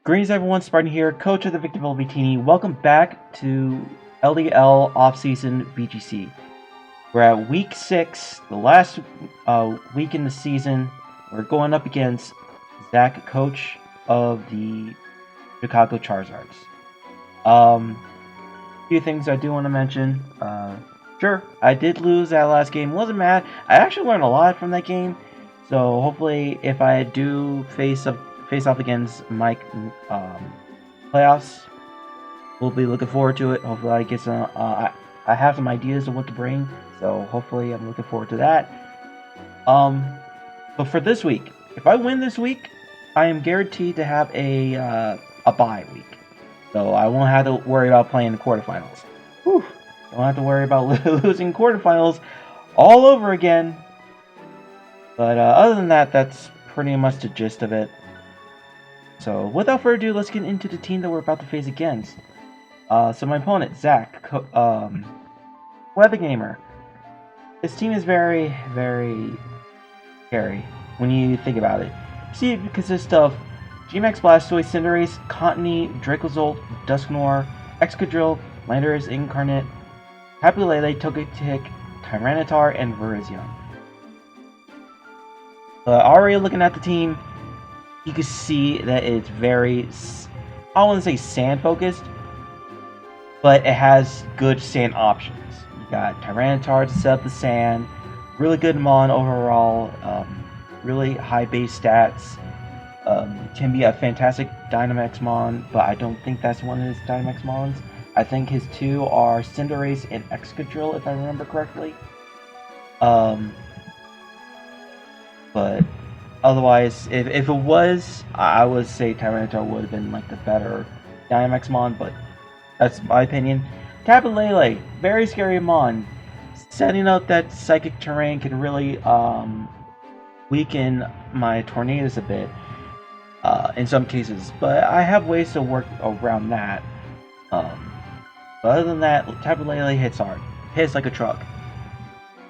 Greetings everyone, Spartan here, coach of the Victor Velvetini. Welcome back to LDL Offseason VGC. We're at week 6, the last week in the season. We're going up against Zach, coach of the Chicago Charizards. A few things I do want to mention. Sure, I did lose that last game. Wasn't mad. I actually learned a lot from that game. So hopefully, if I do face off against Mike playoffs, we'll be looking forward to it. Hopefully, I get some. I have some ideas of what to bring. So hopefully, I'm looking forward to that. But for this week, if I win this week, I am guaranteed to have a bye week. So I won't have to worry about playing the quarterfinals. Whew. Don't have to worry about losing quarterfinals all over again. But other than that, that's pretty much the gist of it. So without further ado, let's get into the team that we're about to face against. So my opponent, Zach, Weather Gamer. This team is very, very scary when you think about it. See, it consists of G-Max Blastoise, Cinderace, Cottonee, Dracozolt, Dusknoir, Excadrill, Landorus Incarnate, Tapu Lele, Togetic, Tyranitar, and Virizion. Already looking at the team, you can see that it's very, I don't want to say sand focused, but it has good sand options. You got Tyranitar to set up the sand, really good Mon overall, really high base stats, can be a fantastic Dynamax Mon, but I don't think that's one of his Dynamax Mons. I think his two are Cinderace and Excadrill, if I remember correctly. But otherwise, if it was, I would say Tyranitar would have been like the better Dynamax Mon, but that's my opinion. Tapu Lele, very scary Mon. Setting up that psychic terrain can really weaken my Tornadoes a bit in some cases, but I have ways to work around that. But other than that, Tapu Lele hits hard, hits like a truck,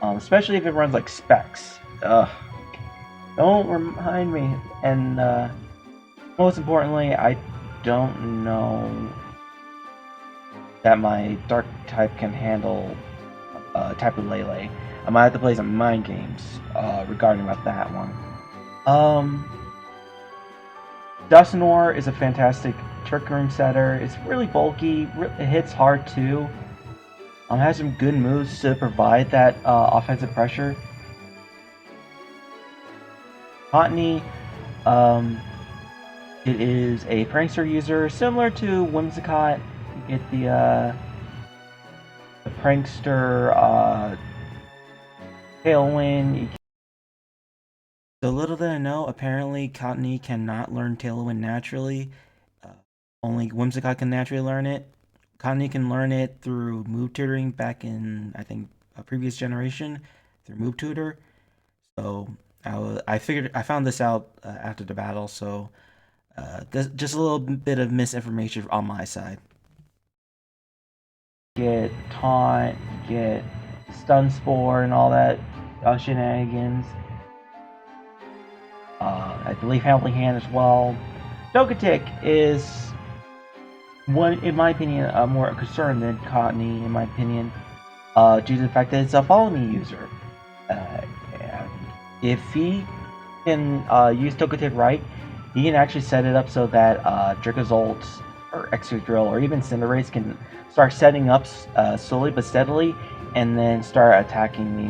especially if it runs like Specs. Don't remind me. And most importantly, I don't know that my Dark type can handle Tapu Lele. I might have to play some mind games regarding about that one. Dusknoir is a fantastic Trick Room setter. It's really bulky. It hits hard too. Has some good moves to provide that offensive pressure. Cottonee, it is a prankster user similar to Whimsicott. You get the prankster Tailwind. So little that I know, apparently Cottonee cannot learn Tailwind naturally. Only Whimsicott can naturally learn it. Cottonee can learn it through move tutoring back in, I think, a previous generation through Move Tutor. So I found this out after the battle, so just a little bit of misinformation on my side. Get Taunt, get Stun Spore, and all that shenanigans. I believe Helping Hand as well. Togetic is one, in my opinion, more concerned than Cottonee, in my opinion, due to the fact that it's a Follow Me user. If he can use Togetic right, he can actually set it up so that Dracozolt or Excadrill or even Cinderace can start setting up slowly but steadily, and then start attacking me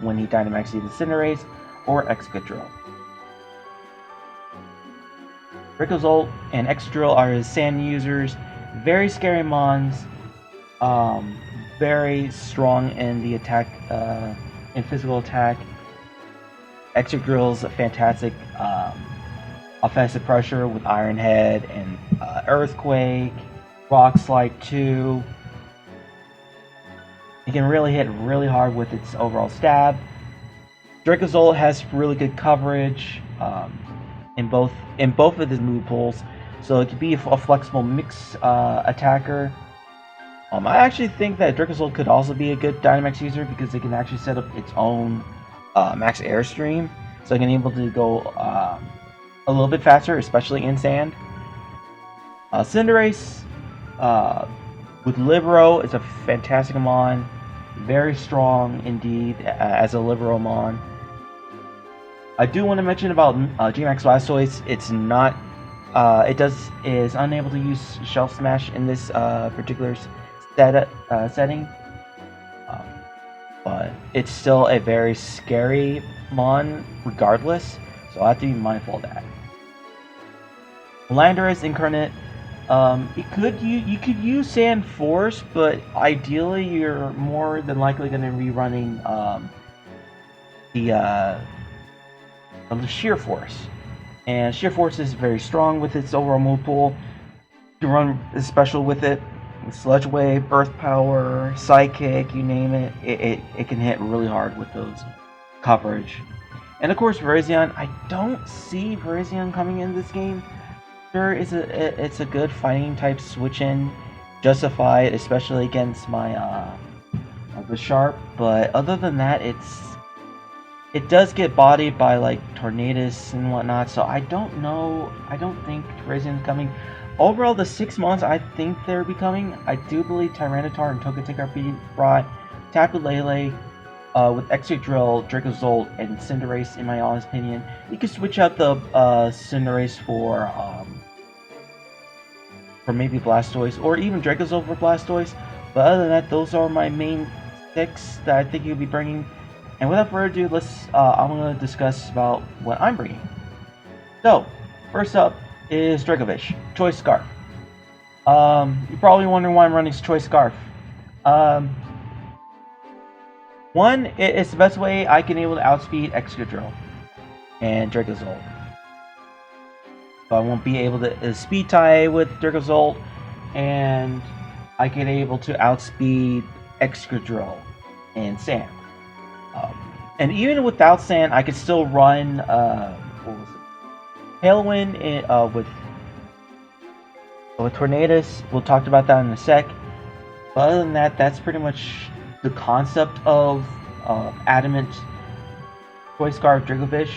when he Dynamax either Cinderace or Excadrill. Dracozolt and Excadrill are his sand users, very scary Mons, very strong in the attack, in physical attack. Excadrill's a fantastic offensive pressure with Iron Head and Earthquake, Rock Slide 2. It can really hit really hard with its overall stab. Dracozolt has really good coverage in both of his move pools, so it could be a flexible mix attacker. I actually think that Dracozolt could also be a good Dynamax user because it can actually set up its own max airstream, so it can able to go a little bit faster, especially in sand. Cinderace with Libero is a fantastic Mon. Very strong indeed as a Libero Mon. I do want to mention about G-Max Blastoise. It's not. Is unable to use Shelf Smash in this particular setting, but it's still a very scary Mon regardless. So I have to be mindful of that. Landorus Incarnate. You could use Sand Force, but ideally you're more than likely going to be running the Sheer Force. And Sheer Force is very strong with its overall move pool. You can run a special with it. Sludge Wave, Earth Power, Psychic, you name it. It can hit really hard with those coverage. And of course, Virizion. I don't see Virizion coming in this game. Sure, it's a good fighting type switch in, justified, especially against my the Sharp. But other than that, it does get bodied by like Tornadus and whatnot. So I don't know. I don't think Virizion is coming. Overall, the 6 months I think they're becoming. I do believe Tyranitar and Togetic are being brought. Tapu Lele with Excadrill, Dracozolt, and Cinderace, in my honest opinion. You can switch out the Cinderace for maybe Blastoise, or even Dracozolt for Blastoise. But other than that, those are my main 6 that I think you'll be bringing. And without further ado, I'm going to discuss about what I'm bringing. So, first up is Dracovish, Choice Scarf. You're probably wondering why I'm running Choice Scarf. One, it's the best way I can able to outspeed Excadrill and Dracozolt. So I won't be able to speed tie with Dracozolt, and I can able to outspeed Excadrill and Sand. And even without Sand, I could still run Tailwind with Tornadus. We'll talk about that in a sec. But other than that, that's pretty much the concept of Adamant Choice Scarf Dracovish.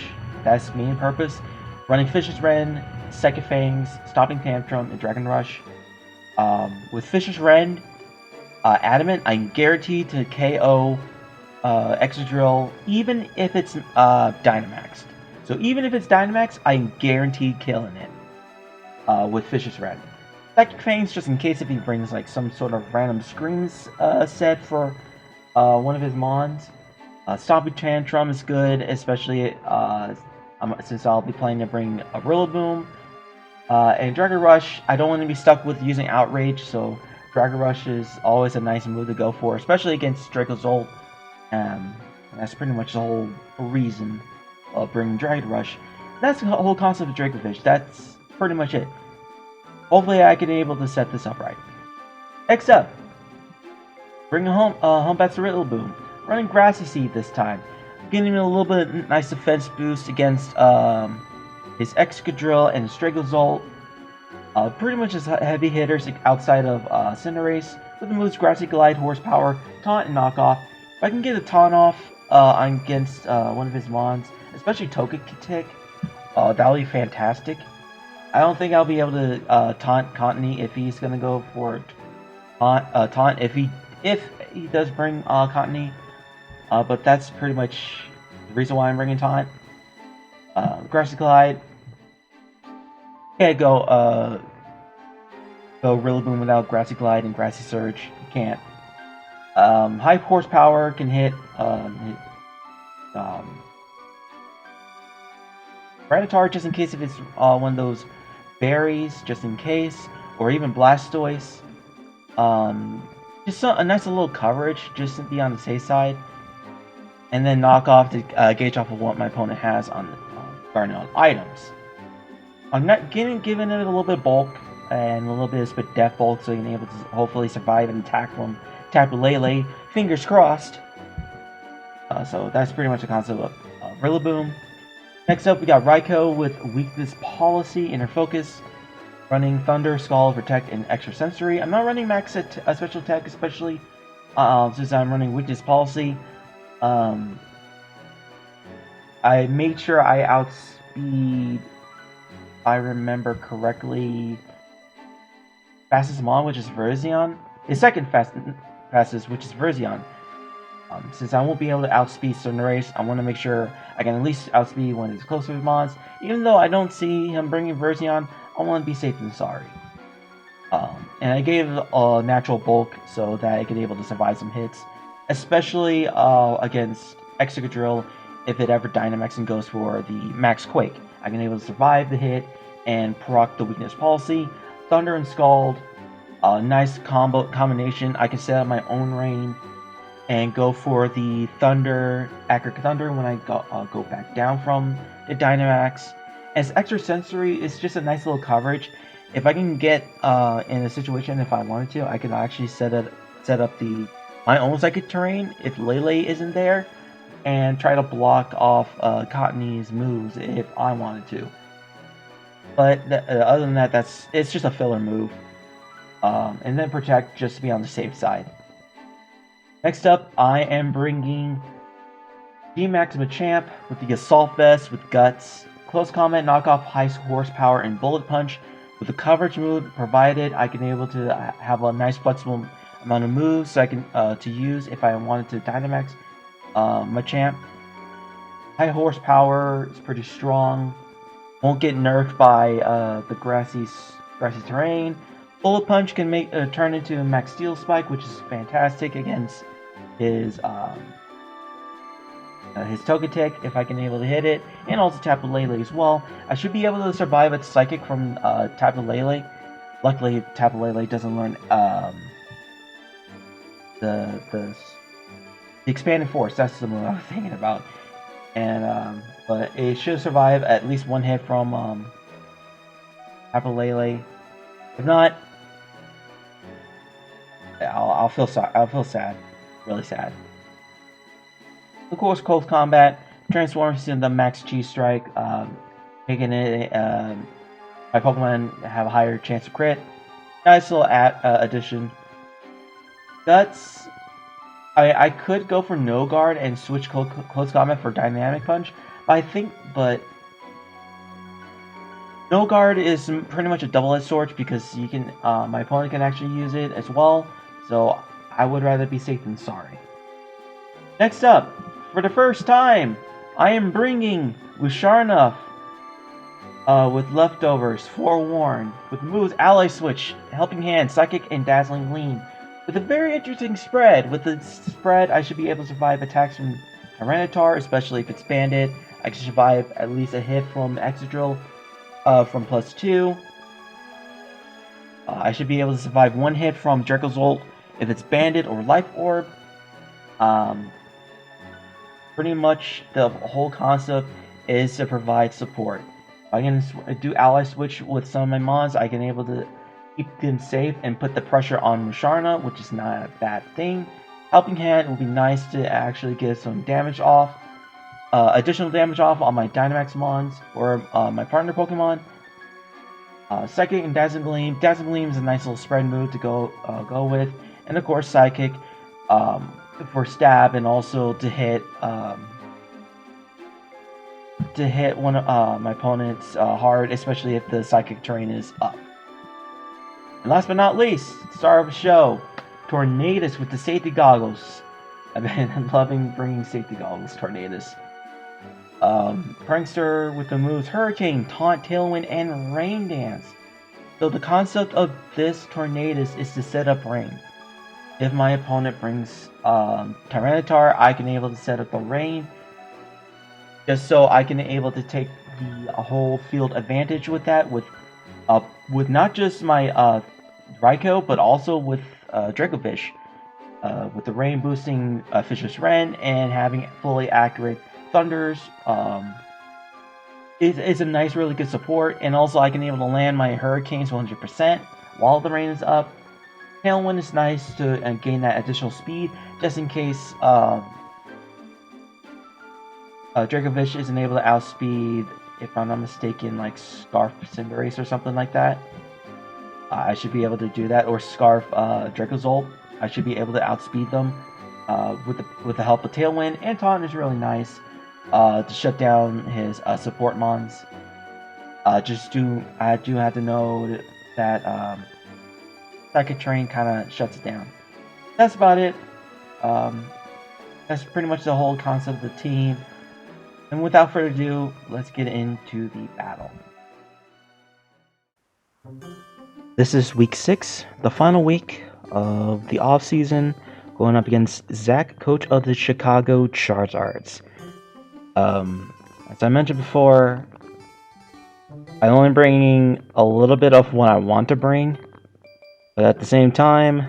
That's the main purpose. Running Fish's Rend, Second Fangs, Stopping Tantrum, and Dragon Rush. With Fish's Rend, Adamant, I'm guaranteed to KO Excadrill, even if it's Dynamaxed. So even if it's Dynamaxed, I'm guaranteed killing it with Fish's Rend. Second Fangs, just in case if he brings like some sort of random screens set for one of his Mons. Stopping Tantrum is good, especially since I'll be planning to bring a Rillaboom. And Dragon Rush, I don't want to be stuck with using Outrage, so Dragon Rush is always a nice move to go for, especially against Dracozolt. And that's pretty much the whole reason of bringing Dragon Rush. That's the whole concept of Dracovish. That's pretty much it. Hopefully I can be able to set this up right. Next up, bring home Humpback's Rillaboom. Running Grassy Seed this time. Getting him a little bit of nice defense boost against his Excadrill and his Dracozolt. Pretty much his heavy hitters outside of Cinderace, with the moves Grassy Glide, Horsepower, Taunt, and Knockoff. If I can get a Taunt off against one of his Mons, especially Togetic, that'll be fantastic. I don't think I'll be able to taunt Contony if he's gonna go for taunt if he does bring Contony. But that's pretty much the reason why I'm bringing taunt. Grassy Glide. Can't go Rillaboom without Grassy Glide and Grassy Surge. You can't. High Horsepower can hit Predator just in case if it's one of those berries, just in case, or even Blastoise. Just a nice little coverage, just to be on the safe side. And then knock off to gauge off of what my opponent has on Garnet items. I'm not giving it a little bit of bulk and a little bit of death bulk, so you're able to hopefully survive and attack from Tapu Lele. Fingers crossed. So that's pretty much the concept of Rillaboom. Next up, we got Raikou with Weakness Policy, Inner Focus, running Thunder, Scald, Protect, and Extra Sensory. I'm not running Max Special Attack, especially since I'm running Weakness Policy. I made sure I outspeed, if I remember correctly, fastest mon, which is Verzion. His second fastest, which is Verzion. Since I won't be able to outspeed Cinderace, I want to make sure I can at least outspeed one of his closer mons. Even though I don't see him bringing Verzion, I want to be safe than sorry. And I gave a natural bulk so that it could be able to survive some hits, especially against Excadrill if it ever Dynamax and goes for the Max Quake. I can be able to survive the hit and proc the weakness policy. Thunder and Scald, nice combination. I can set up my own rain and go for the Thunder, Accurate Thunder when I go back down from the Dynamax. As extra sensory, it's just a nice little coverage. If I can get in a situation, if I wanted to, I could actually set up my own psychic terrain if Lele isn't there, and try to block off Cottony's moves if I wanted to. But other than that, it's just a filler move. And then Protect just to be on the safe side. Next up, I am bringing G-Max Machamp with the Assault Vest with Guts, Close Combat, Knockoff, High Horsepower, and Bullet Punch. With the coverage move provided, I can be able to have a nice flexible amount of moves so I can to use if I wanted to Dynamax Machamp. High Horsepower is pretty strong. Won't get nerfed by the grassy terrain. Bullet Punch can turn into a Max Steel Spike, which is fantastic against his Togetic if I can able to hit it, and also Tapu Lele as well. I should be able to survive a Psychic from Tapu Lele. Luckily, Tapu Lele doesn't learn the expanded force. That's the one I was thinking about. And but it should survive at least one hit from Tapu Lele. If not, I'll feel sad, really sad. Of course, Close Combat transforms into the Max Cheese Strike, making it my Pokemon have a higher chance of crit. Nice little addition. Guts. I could go for No Guard and switch Close Combat for Dynamic Punch, but No Guard is pretty much a double-edged sword because you can my opponent can actually use it as well. So I would rather be safe than sorry. Next up, for the first time, I am bringing Lusharnoff with Leftovers, Forewarned, with moves Ally Switch, Helping Hand, Psychic, and Dazzling Gleam. With a very interesting spread. With the spread, I should be able to survive attacks from Tyranitar, especially if it's banded. I can survive at least a hit from Excadrill from +2. I should be able to survive one hit from Dracozolt if it's banded or Life Orb. Pretty much the whole concept is to provide support. I can do Ally Switch with some of my mons. I can able to keep them safe and put the pressure on Musharna, which is not a bad thing. Helping Hand would be nice to actually get some damage off, additional damage off on my Dynamax mons or my partner Pokemon. Psychic and Dazzling Gleam. Dazzling Gleam is a nice little spread move to go with, and of course Psychic for stab and also to hit one of my opponents hard, especially if the Psychic terrain is up. And last but not least, star of the show, Tornadus with the safety goggles. I've been loving bringing safety goggles, Tornadus. Prankster with the moves Hurricane, Taunt, Tailwind, and Rain Dance. So the concept of this Tornadus is to set up rain. If my opponent brings Tyranitar, I can able to set up the rain, just so I can able to take the whole field advantage with that, with not just my Raikou, but also with Dracovish, with the rain boosting Fisher's Wren and having fully accurate Thunders. It's a nice, really good support, and also I can able to land my Hurricanes 100% while the rain is up. Tailwind is nice to gain that additional speed, just in case Dracovish isn't able to outspeed, if I'm not mistaken, like Scarf Cinderace or something like that. I should be able to do that, or Scarf Dracozolt. I should be able to outspeed them with the help of Tailwind, and Taunt is really nice to shut down his support mons. I do have to know that Psychic Terrain kind of shuts it down. That's about it. That's pretty much the whole concept of the team. And without further ado, let's get into the battle. This is week 6, the final week of the offseason, going up against Zach, coach of the Chicago Charizards. As I mentioned before, I'm only bringing a little bit of what I want to bring, but at the same time,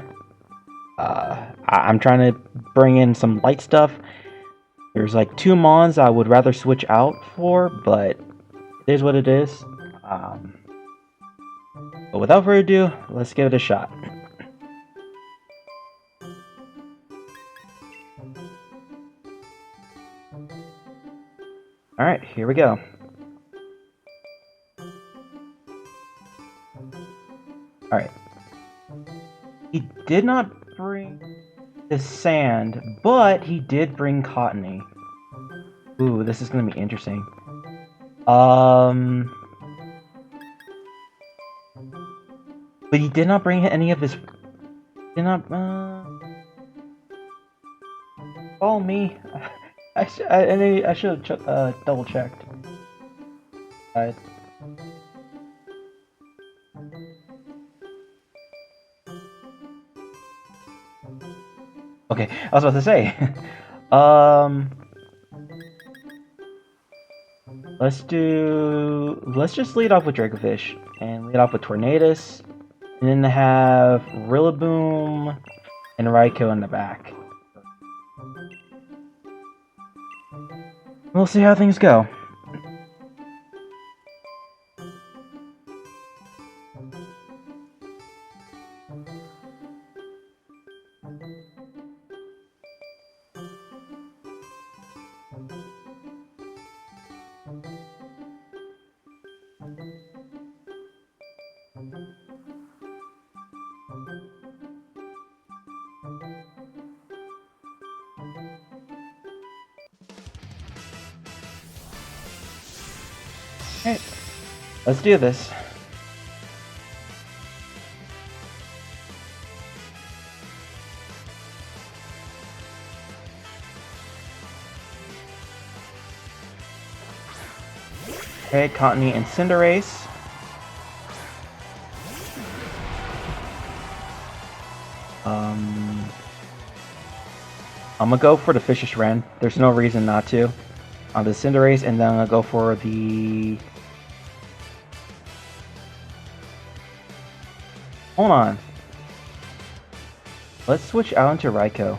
I'm trying to bring in some light stuff. There's like 2 mons I would rather switch out for, but it is what it is. But without further ado, let's give it a shot. Alright, here we go. Alright. He did not bring the sand, but he did bring cottony. Ooh, this is gonna be interesting. But he did not bring any of his... Did not... Follow me. I should have double checked. Okay, I was about to say. Let's just lead off with Dracovish and lead off with Tornadus, and then have Rillaboom and Raikou in the back. We'll see how things go. Alright, let's do this. Okay, Cottony and Cinderace. I'm gonna go for the Fishious Wren. There's no reason not to. On the Cinderace, and then I'm gonna go for the... Hold on. Let's switch out into Raikou.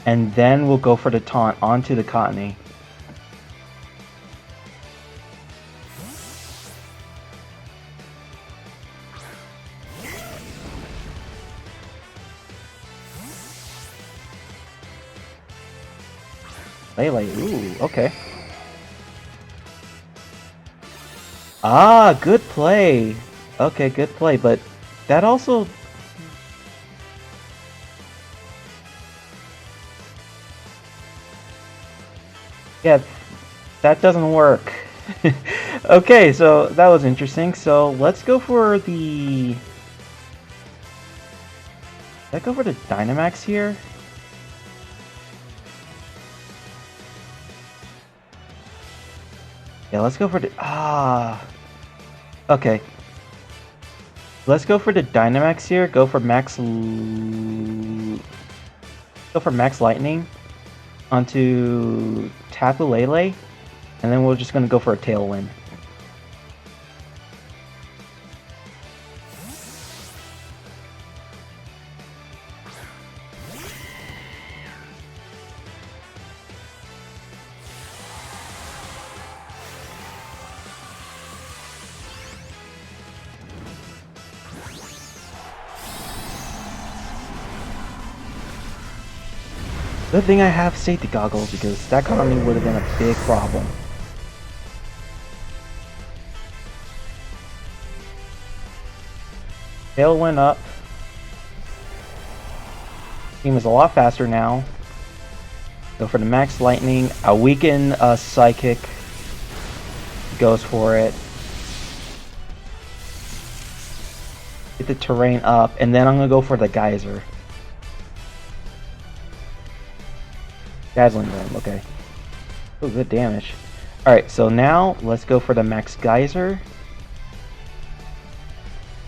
And then we'll go for the taunt onto the Cottony. Lele, ooh, okay. Ah, good play. Okay, good play, but that also... Yeah, that doesn't work. Okay, so that was interesting. So let's go for the... Let's go for the Dynamax here. Yeah, let's go for the... Okay. Let's go for the Dynamax here. Go for Max... Go for Max Lightning onto Tapu Lele. And then we're just going to go for a Tailwind. Good thing I have safety goggles because that Cottony would have been a big problem. Tail went up. Team is a lot faster now. Go for the Max Lightning. A weaken Psychic. Goes for it. Get the terrain up, and then I'm gonna go for the geyser. Dazzling Gleam, okay. Oh, good damage. Alright, so now let's go for the max geyser.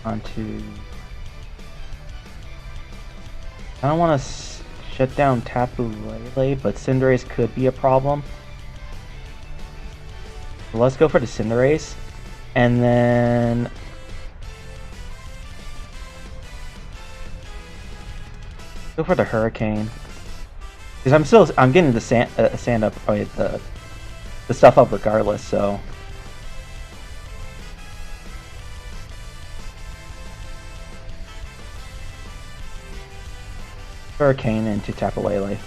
Onto... I don't want to shut down Tapu Lele, but Cinderace could be a problem. So let's go for the Cinderace. And then... go for the Hurricane. Because I'm getting the sand up, probably the stuff up regardless, so... Hurricane into Tapu Lele.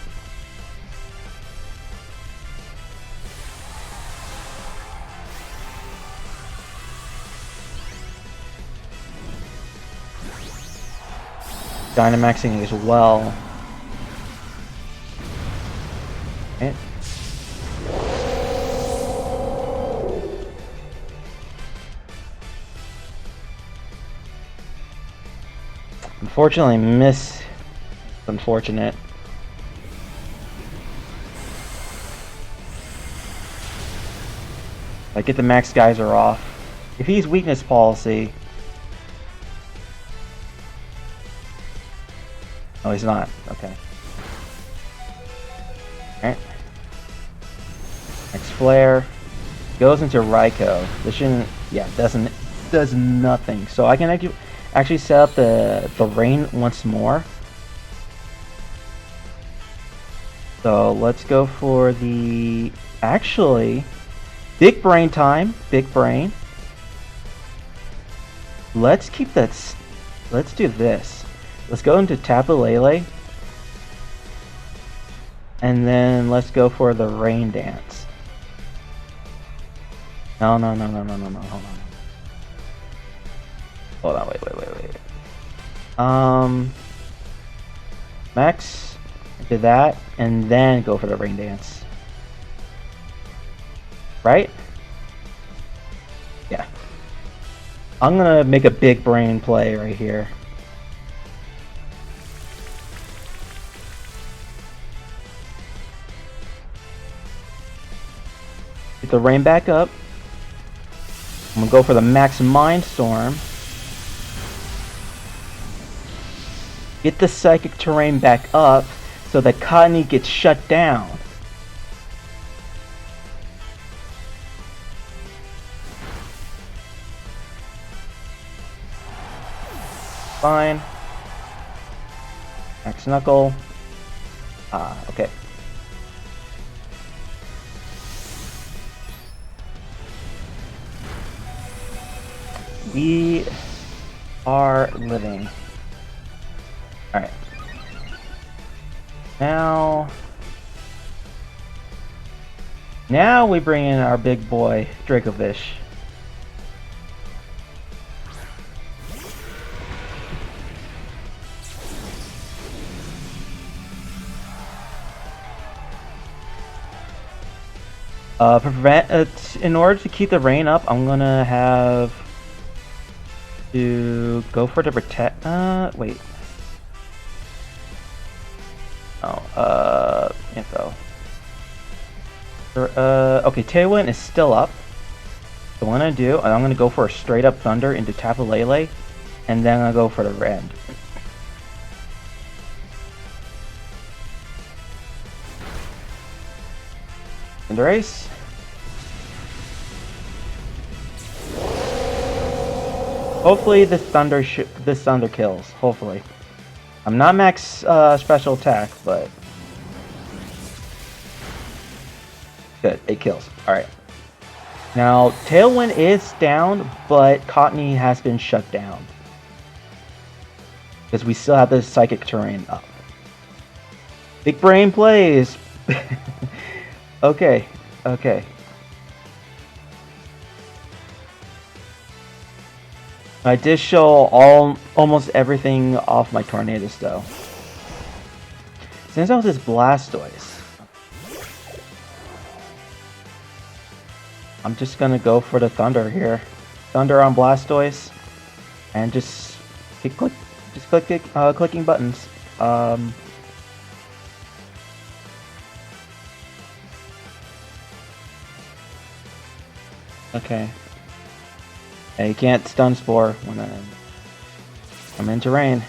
Dynamaxing as well. Okay. Unfortunately, miss. Unfortunate. I get the max geyser off. If he's weakness policy. Oh, he's not. Okay. Alright. Next flare. Goes into Raikou. This shouldn't. Yeah, does nothing. So I can actually set up the rain once more. So let's go for the... Actually, big brain time. Big brain. Let's keep that... Let's do this. Let's go into Tapu Lele. And then let's go for the rain dance. No. Hold on. Hold on, wait. Max into that, and then go for the rain dance. Right? Yeah. I'm gonna make a big brain play right here. Get the rain back up. I'm gonna go for the max Mind Storm. Get the Psychic Terrain back up so that Cottonee gets shut down. Fine. Max Knuckle. Okay. We are living. Alright. Now we bring in our big boy, Vish. In order to keep the rain up, I'm gonna have to go for the protect. Wait. Oh, info. Okay, Tailwind is still up. So what I'm gonna do, I'm gonna go for a straight up Thunder into Tapu Lele, and then I'll go for the Rend. Cinderace. Hopefully this Thunder kills. Hopefully. I'm not max special attack, but good. It kills. All right. Now Tailwind is down, but Cottonee has been shut down because we still have the Psychic Terrain up. Big brain plays. Okay. I did show almost everything off my Tornadus though. Since I was this Blastoise, I'm just gonna go for the Thunder here. Thunder on Blastoise, and just Just clicking buttons. Okay. Yeah, you can't stun Spore when I'm in terrain.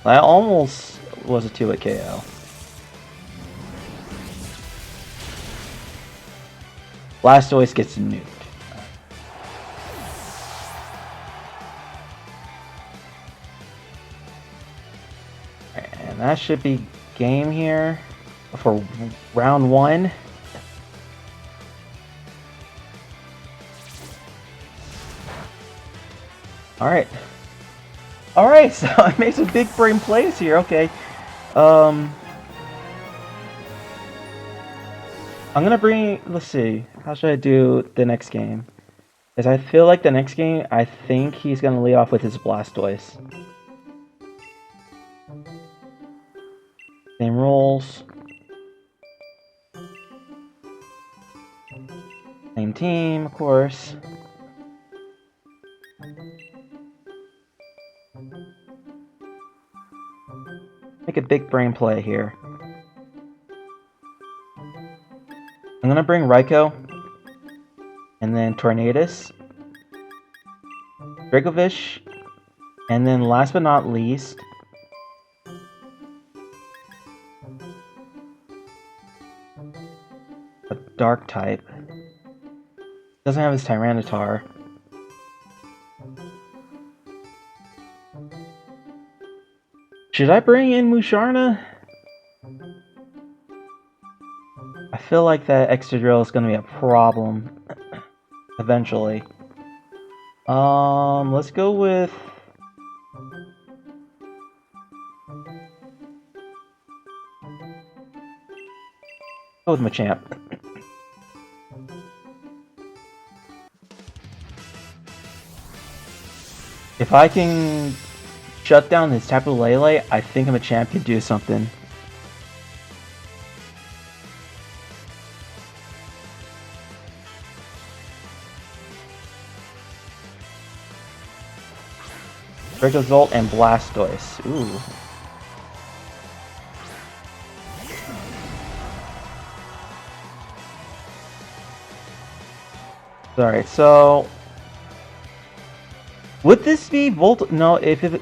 That almost was a 2-hit KO. Blastoise gets nuked. And that should be game here for round 1. Alright. Alright, so I made some big brain plays here, okay. I'm gonna bring, let's see, how should I do the next game? Because I feel like the next game, I think he's gonna lead off with his Blastoise. Same rules. Same team, of course. Make a big brain play here. I'm gonna bring Raikou, and then Tornadus, Dracovish, and then last but not least, a Dark type. Doesn't have his Tyranitar. Should I bring in Musharna? I feel like that extra drill is going to be a problem eventually. Let's go with Machamp. If I can shut down his Tapu Lele, I think Machamp can do something. Dracozolt and Blastoise. Ooh. Alright, so would this be Volt? No,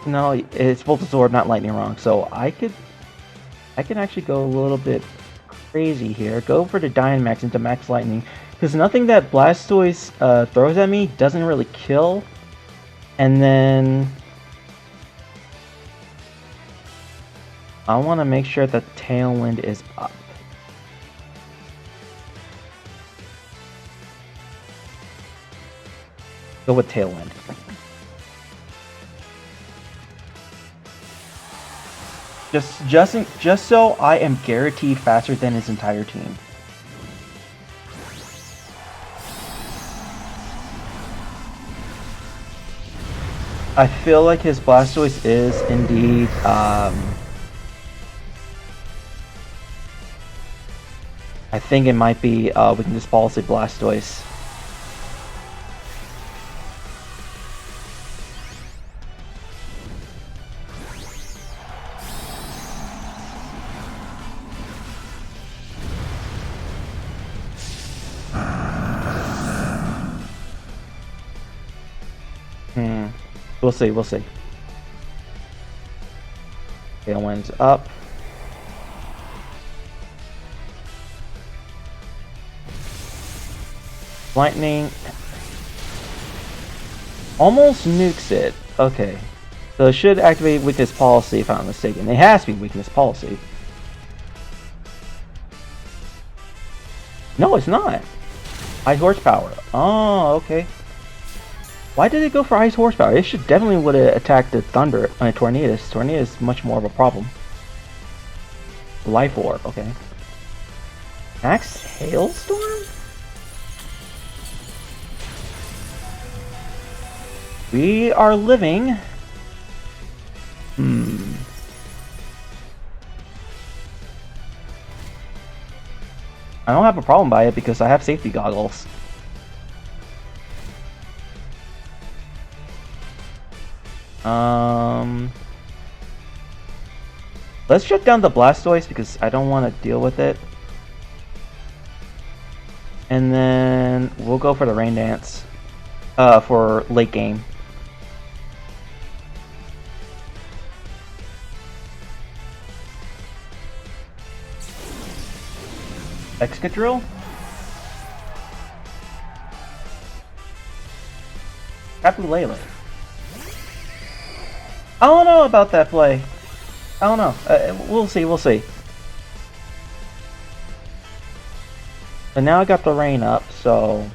no, it's Voltazorb, not Lightning Wrong. So I can actually go a little bit crazy here. Go for the Dynamax into Max Lightning, because nothing that Blastoise throws at me doesn't really kill. And then I want to make sure that Tailwind is up. Go with Tailwind. Just so I am guaranteed faster than his entire team. I feel like his Blastoise is indeed I think it might be Weakness Policy Blastoise. We'll see, we'll see. Tailwind's up. Lightning almost nukes it. Okay. So it should activate Weakness Policy if I'm not mistaken. It has to be Weakness Policy. No, it's not. High Horsepower. Oh, okay. Why did it go for Ice Horsepower? It should definitely would have attacked the Tornadus. Tornadus is much more of a problem. Life Orb, okay. Max Hailstorm? We are living. I don't have a problem by it because I have safety goggles. Let's shut down the Blastoise because I don't want to deal with it. And then we'll go for the Rain Dance for late game. Excadrill? Tapu Lele. I don't know about that play. I don't know. We'll see, we'll see. But now I got the rain up, so...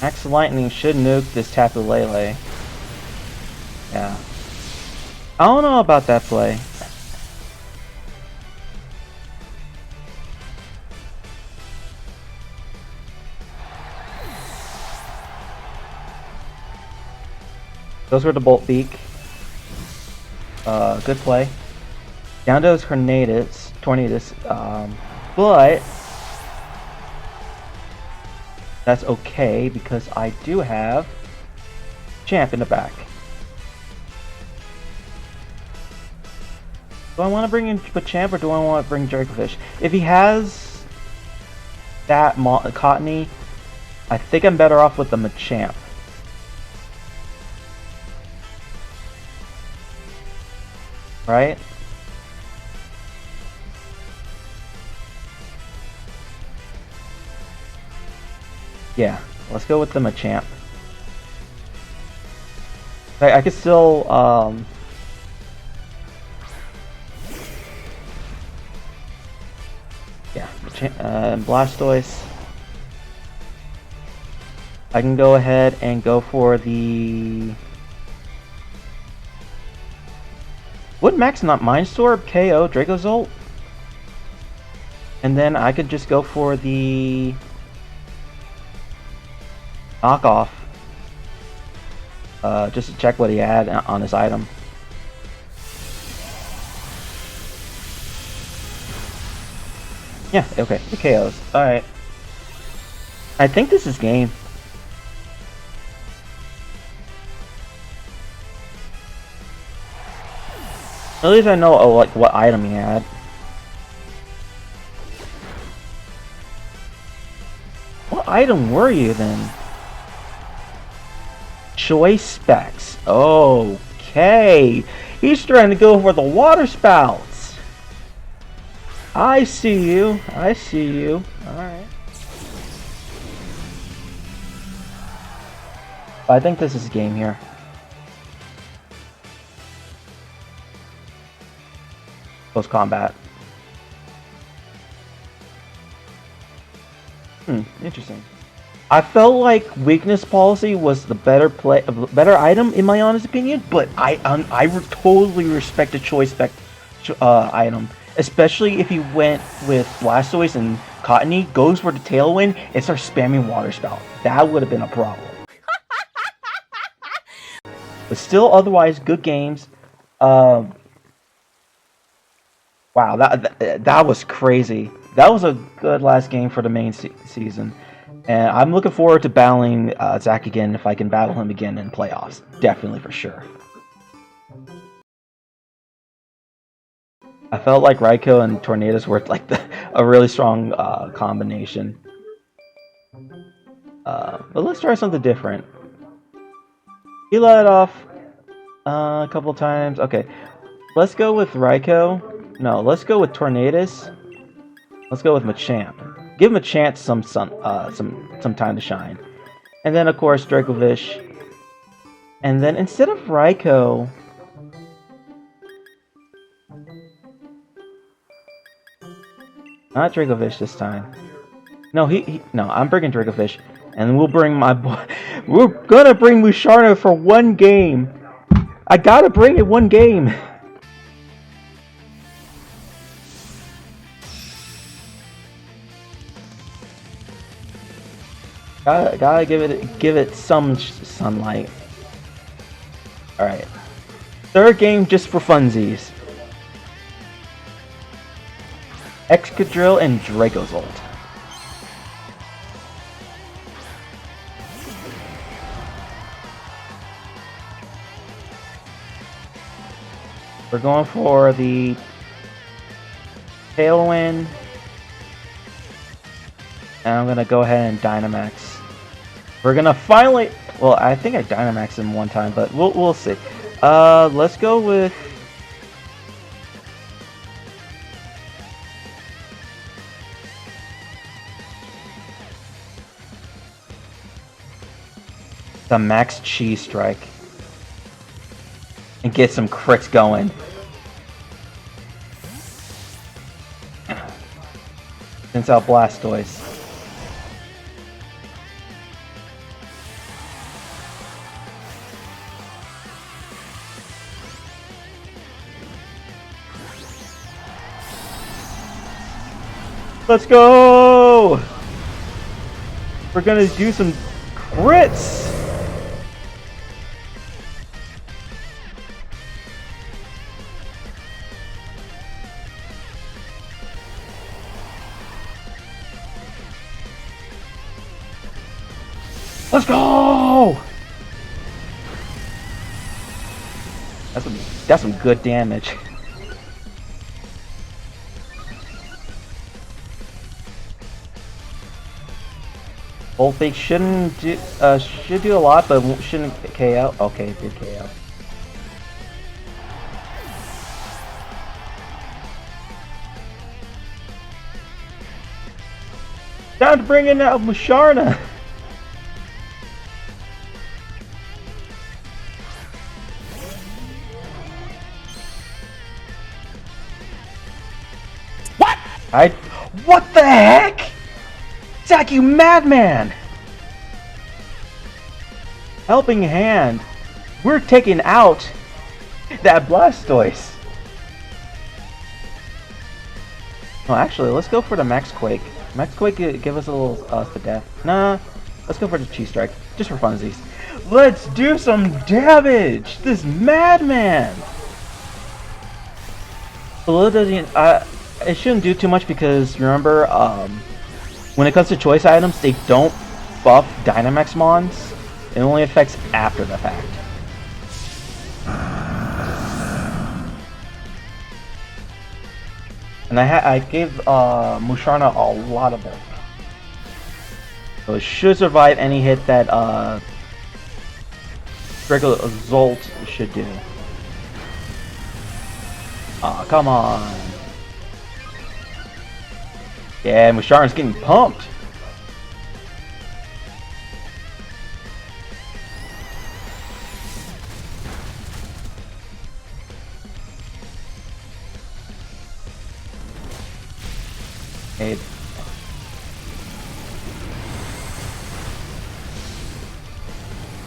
Max Lightning should nuke this Tapu Lele. Yeah. I don't know about that play. Those were the Bolt Beak. Good play. Down to his Tornadus, but that's okay because I do have Champ in the back. Do I want to bring in Champ or do I want to bring Dracovish? If he has that Cottony, I think I'm better off with the Machamp. Right? Yeah, let's go with the Machamp. I could still, yeah, Blastoise. I can go ahead and go for the... Would Max not Mindstorm KO Dracozolt? And then I could just go for the knockoff. Just to check what he had on his item. Yeah, okay, the KOs. Alright. I think this is game. At least I know like what item he had. What item were you then? Choice specs. Okay. He's trying to go for the water spouts. I see you. I see you. Alright. I think this is a game here. Close combat. Interesting. I felt like weakness policy was the better item in my honest opinion, but I totally respect the choice spec item, especially if you went with Blastoise and Cottony, goes for the Tailwind, and starts spamming Water Spout. That would have been a problem. But still, otherwise, good games. Wow, that was crazy. That was a good last game for the main season. And I'm looking forward to battling Zach again if I can battle him again in playoffs. Definitely, for sure. I felt like Raikou and Tornadus were like a really strong combination. But let's try something different. He let off a couple times. Okay, let's go with Raikou. No, let's go with Tornadus. Let's go with Machamp. Give him a chance, some time to shine. And then, of course, Dracovish. And then, instead of Raikou... Not Dracovish this time. No, no, I'm bringing Dracovish. And we'll bring my boy... We're gonna bring Musharna for one game. I gotta bring it one game. Gotta give it some sunlight. All right, third game just for funsies. Excadrill and Dracozolt. We're going for the Tailwind. And I'm gonna go ahead and Dynamax. We're gonna finally. Well, I think I Dynamaxed him one time, but we'll see. Let's go with the Max Chi Strike and get some crits going. Since out Blastoise. Let's go! We're gonna do some crits! Let's go! That's some good damage. Volt Fake should do a lot, but shouldn't KO. Okay, it did KO. Time to bring in Musharna. What the heck? Zach, you madman! Helping hand. We're taking out that Blastoise. No, actually, let's go for the Max Quake. Max Quake give us a little for death. Nah, let's go for the Chi Strike, just for funsies. Let's do some damage! This madman! Below doesn't. It shouldn't do too much because remember, when it comes to choice items, they don't buff Dynamax Mons. It only affects after the fact. And I gave Musharna a lot of it. So it should survive any hit that Dracozolt should do. Aw, come on. Yeah, Musharna's getting pumped. Hey.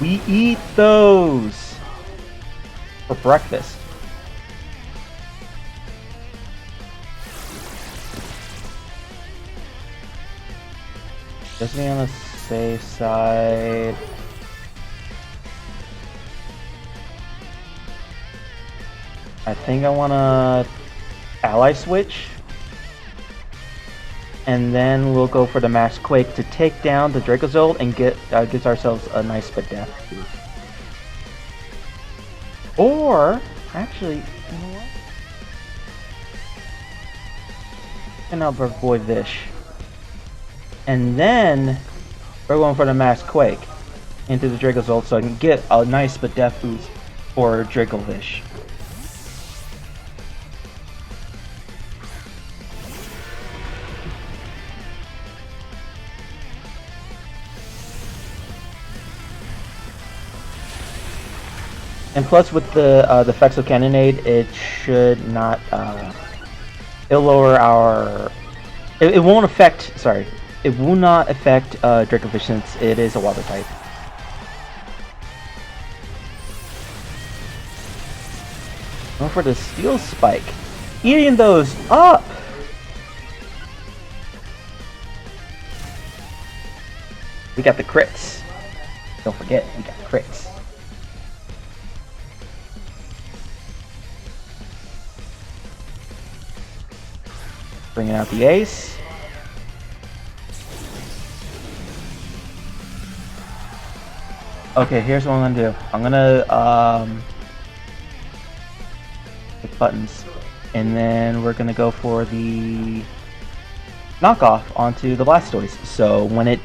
We eat those for breakfast. Just be on the safe side. I think I want to ally switch. And then we'll go for the Max Quake to take down the Dracozolt and gives ourselves a nice Spadef boost. Or, actually, you know what? And I'll boy Vish. And then we're going for the Max Quake into the Dracozolt so I can get a nice Spadef boost for Dracovish. And plus, with the effects of Cannonade, it should not. It'll lower our. It won't affect. Sorry, it will not affect Dracovish since it is a water type. Going for the Steel Spike, eating those up. We got the crits. Don't forget, we got crits. bringing out the ace. Okay, here's what I'm gonna do. I'm gonna hit buttons, and then we're gonna go for the knockoff onto the Blastoise. So when it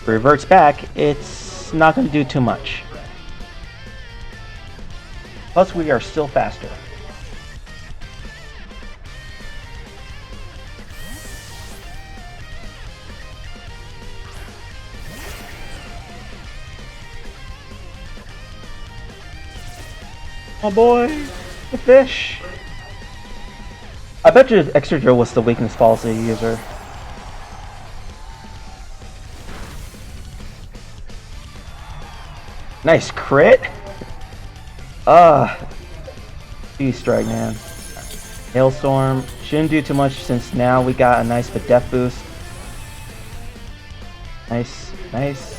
reverts back, it's not gonna do too much. Plus, we are still faster. Oh boy, the fish. I bet you Extra Drill was the weakness policy user. Nice crit. Beast strike, man. Hailstorm shouldn't do too much since now we got a nice death boost. Nice, nice.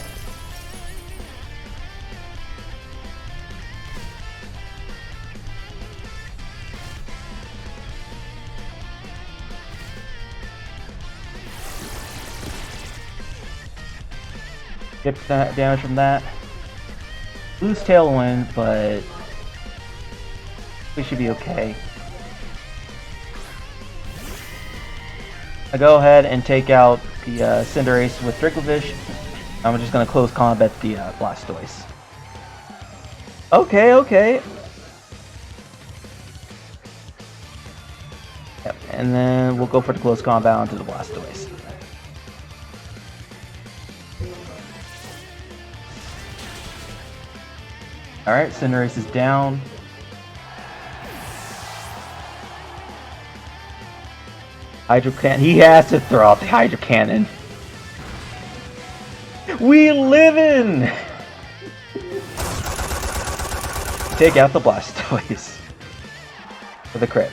Get that damage from that. Lose Tailwind, but we should be okay. I go ahead and take out the Cinderace with Vish. I'm just gonna close combat the Blastoise. Okay, okay. Yep, and then we'll go for the close combat onto the Blastoise. Alright, Cinderace is down. Hydro Cannon. He has to throw out the Hydro Cannon. We livin'! Take out the Blastoise for the crit.